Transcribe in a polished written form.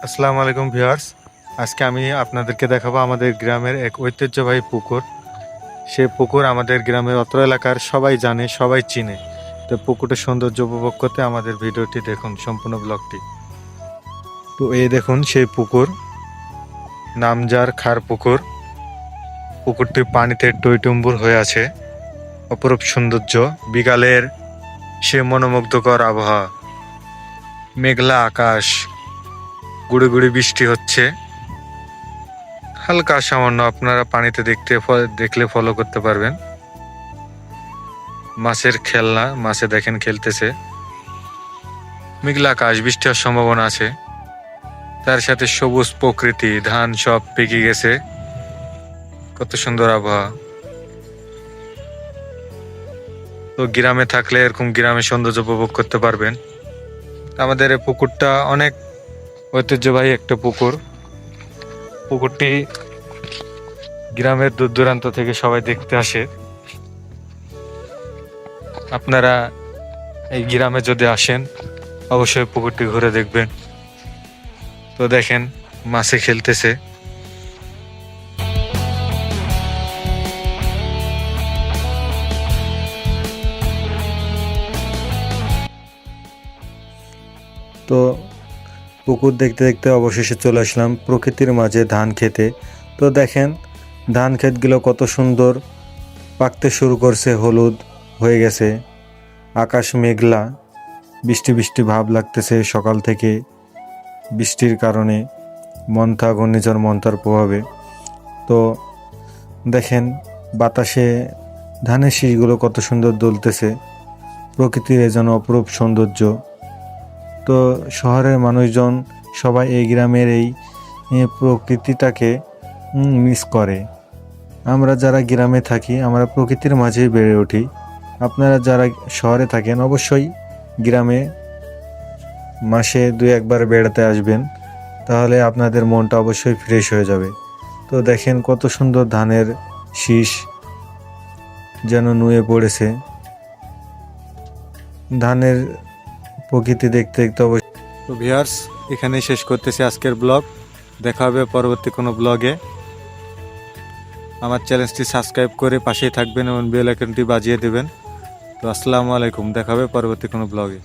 আসসালামু আলাইকুম ভিউয়ার্স। আজকে আমি আপনাদেরকে দেখাবো আমাদের গ্রামের এক ঐতিহ্যবাহী পুকুর। সেই পুকুর আমাদের গ্রামের অত্র এলাকার সবাই জানে, সবাই চিনে। তো পুকুরের সৌন্দর্য উপভোগ করতে আমাদের ভিডিওটি দেখুন, সম্পূর্ণ ব্লগটি। তো এই দেখুন সেই পুকুর, নামজার খার পুকুর। পুকুরটি পানিতে টইটুম্বুর হয়ে আছে। অপরূপ সৌন্দর্য, বিকালের সে মনোমুগ্ধকর আবহাওয়া, মেঘলা আকাশ, গুড়ি গুড়ি বৃষ্টি হচ্ছে। হালকা সামান্য আপনারা পানিতে দেখলে ফলো করতে পারবেন। মাছের খেলনা, মাছে দেখেন খেলতেছে। মেঘলা আকাশ, বৃষ্টি হওয়ার সম্ভাবনা আছে। তার সাথে সবুজ প্রকৃতি, ধান সব পেকে গেছে। কত সুন্দর আবহাওয়া। তো গ্রামে থাকলে এরকম গ্রামের সৌন্দর্য উপভোগ করতে পারবেন। আমাদের এই পুকুরটা অনেক ঐতিহ্যবাহী একটা পুকুর। পুকুরটি গ্রামের দূর দূরান্ত থেকে সবাই দেখতে আসে। আপনারা এই গ্রামে যদি আসেন, অবশ্যই পুকুরটি ঘুরে দেখবেন। তো দেখেন মাছে খেলতেছে। তো পুকুর দেখতে দেখতে অবশেষে চলে আসলাম প্রকৃতির মাঝে ধান খেতে। তো দেখেন ধান ক্ষেতগুলো কত সুন্দর পাকতে শুরু করছে, হলুদ হয়ে গেছে। আকাশ মেঘলা, বৃষ্টি বৃষ্টি ভাব লাগতেছে সকাল থেকে বৃষ্টির কারণে, ঘূর্ণিঝড় মন্থার প্রভাবে। তো দেখেন বাতাসে ধানের শীষগুলো কত সুন্দর দুলতেছে। প্রকৃতির যেন অপরূপ সৌন্দর্য। তো শহরের মানুষজন সবাই এই গ্রামের এই প্রকৃতিটাকে মিস করে। আমরা যারা গ্রামে থাকি আমরা প্রকৃতির মাঝেই বেড়ে উঠি। আপনারা যারা শহরে থাকেন অবশ্যই গ্রামে মাসে 2-1 বার বেড়াতে আসবেন, তাহলে আপনাদের মনটা অবশ্যই ফ্রেশ হয়ে যাবে। তো দেখেন কত সুন্দর ধানের শীষ যেন নুয়ে পড়েছে। ধানের প্রকৃতি দেখতে দেখতে অবশ্যই। তো ভিউয়ার্স, এখানেই শেষ করতেছি আজকের ব্লগ। দেখা হবে পরবর্তী কোনো ব্লগে। আমার চ্যানেলটি সাবস্ক্রাইব করে পাশেই থাকবেন এবং বেল আইকনটি বাজিয়ে দেবেন। তো আসসালামু আলাইকুম, দেখা হবে পরবর্তী কোনো ব্লগে।